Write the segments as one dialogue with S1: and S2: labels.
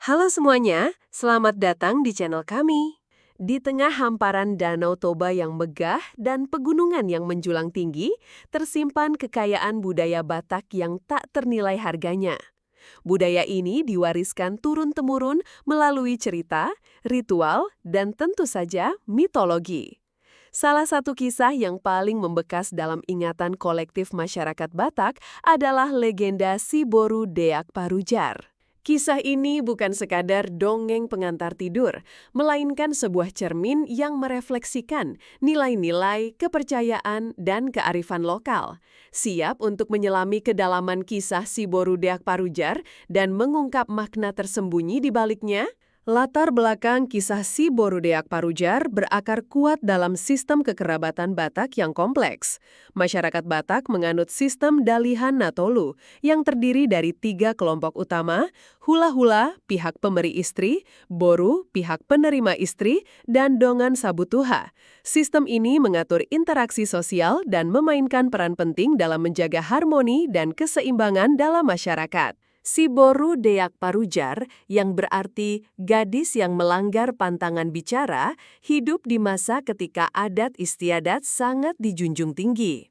S1: Halo semuanya, selamat datang di channel kami. Di tengah hamparan Danau Toba yang megah dan pegunungan yang menjulang tinggi, tersimpan kekayaan budaya Batak yang tak ternilai harganya. Budaya ini diwariskan turun-temurun melalui cerita, ritual, dan tentu saja mitologi. Salah satu kisah yang paling membekas dalam ingatan kolektif masyarakat Batak adalah legenda Si Boru Deak Parujar. Kisah ini bukan sekadar dongeng pengantar tidur, melainkan sebuah cermin yang merefleksikan nilai-nilai, kepercayaan, dan kearifan lokal. Siap untuk menyelami kedalaman kisah Si Boru Deak Parujar dan mengungkap makna tersembunyi di baliknya? Latar belakang kisah Si Boru Deak Parujar berakar kuat dalam sistem kekerabatan Batak yang kompleks. Masyarakat Batak menganut sistem Dalihan Natolu yang terdiri dari 3 kelompok utama, hula-hula, pihak pemberi istri, boru, pihak penerima istri, dan dongan sabutuha. Sistem ini mengatur interaksi sosial dan memainkan peran penting dalam menjaga harmoni dan keseimbangan dalam masyarakat. Si Boru Deak Parujar, yang berarti gadis yang melanggar pantangan bicara, hidup di masa ketika adat istiadat sangat dijunjung tinggi.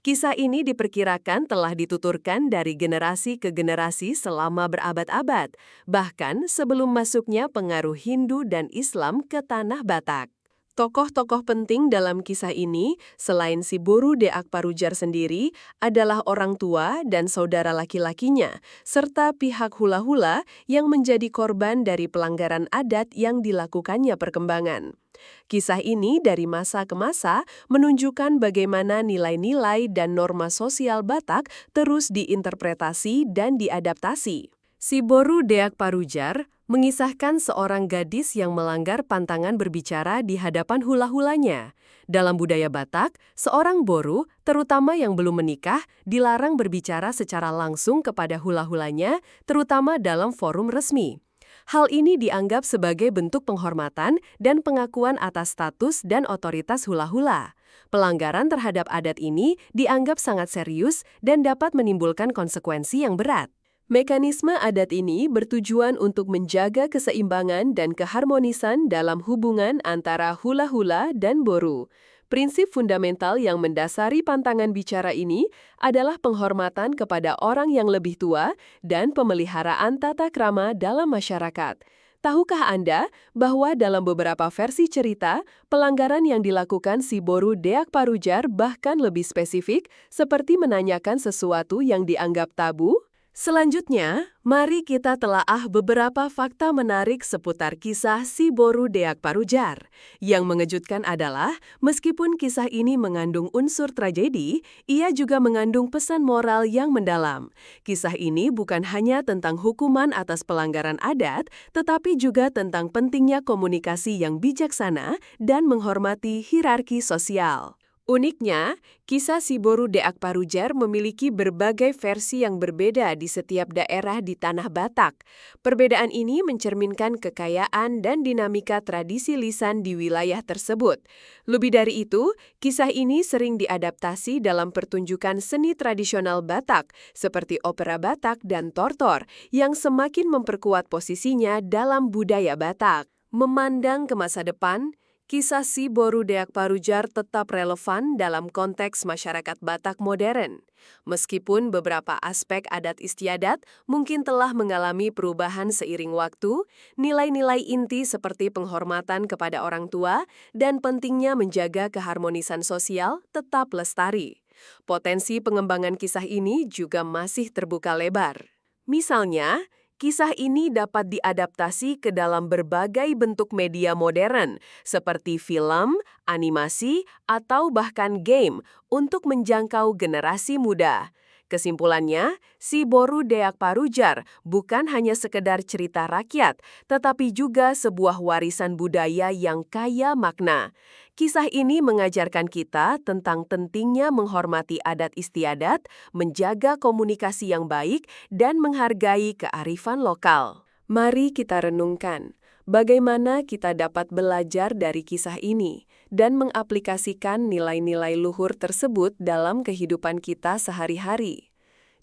S1: Kisah ini diperkirakan telah dituturkan dari generasi ke generasi selama berabad-abad, bahkan sebelum masuknya pengaruh Hindu dan Islam ke tanah Batak. Tokoh-tokoh penting dalam kisah ini, selain Si Boru Deak Parujar sendiri, adalah orang tua dan saudara laki-lakinya, serta pihak hula-hula yang menjadi korban dari pelanggaran adat yang dilakukannya perkembangan. Kisah ini dari masa ke masa menunjukkan bagaimana nilai-nilai dan norma sosial Batak terus diinterpretasi dan diadaptasi. Si Boru Deak Parujar mengisahkan seorang gadis yang melanggar pantangan berbicara di hadapan hula-hulanya. Dalam budaya Batak, seorang boru, terutama yang belum menikah, dilarang berbicara secara langsung kepada hula-hulanya, terutama dalam forum resmi. Hal ini dianggap sebagai bentuk penghormatan dan pengakuan atas status dan otoritas hula-hula. Pelanggaran terhadap adat ini dianggap sangat serius dan dapat menimbulkan konsekuensi yang berat. Mekanisme adat ini bertujuan untuk menjaga keseimbangan dan keharmonisan dalam hubungan antara hula-hula dan boru. Prinsip fundamental yang mendasari pantangan bicara ini adalah penghormatan kepada orang yang lebih tua dan pemeliharaan tata krama dalam masyarakat. Tahukah Anda bahwa dalam beberapa versi cerita, pelanggaran yang dilakukan Si Boru Deak Parujar bahkan lebih spesifik, seperti menanyakan sesuatu yang dianggap tabu? Selanjutnya, mari kita telaah beberapa fakta menarik seputar kisah Si Boru Deak Parujar. Yang mengejutkan adalah, meskipun kisah ini mengandung unsur tragedi, ia juga mengandung pesan moral yang mendalam. Kisah ini bukan hanya tentang hukuman atas pelanggaran adat, tetapi juga tentang pentingnya komunikasi yang bijaksana dan menghormati hierarki sosial. Uniknya, kisah Si Boru Deak Parujar memiliki berbagai versi yang berbeda di setiap daerah di tanah Batak. Perbedaan ini mencerminkan kekayaan dan dinamika tradisi lisan di wilayah tersebut. Lebih dari itu, kisah ini sering diadaptasi dalam pertunjukan seni tradisional Batak, seperti opera Batak dan tortor, yang semakin memperkuat posisinya dalam budaya Batak. Memandang ke masa depan, kisah Si Boru Deak Parujar tetap relevan dalam konteks masyarakat Batak modern. Meskipun beberapa aspek adat istiadat mungkin telah mengalami perubahan seiring waktu, nilai-nilai inti seperti penghormatan kepada orang tua dan pentingnya menjaga keharmonisan sosial tetap lestari. Potensi pengembangan kisah ini juga masih terbuka lebar. Misalnya, kisah ini dapat diadaptasi ke dalam berbagai bentuk media modern, seperti film, animasi, atau bahkan game untuk menjangkau generasi muda. Kesimpulannya, Si Boru Deak Parujar bukan hanya sekedar cerita rakyat, tetapi juga sebuah warisan budaya yang kaya makna. Kisah ini mengajarkan kita tentang pentingnya menghormati adat istiadat, menjaga komunikasi yang baik, dan menghargai kearifan lokal. Mari kita renungkan, bagaimana kita dapat belajar dari kisah ini dan mengaplikasikan nilai-nilai luhur tersebut dalam kehidupan kita sehari-hari.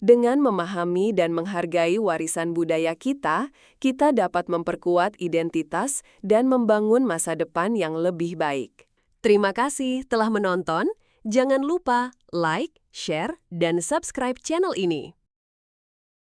S1: Dengan memahami dan menghargai warisan budaya kita, kita dapat memperkuat identitas dan membangun masa depan yang lebih baik. Terima kasih telah menonton. Jangan lupa like, share, dan subscribe channel ini.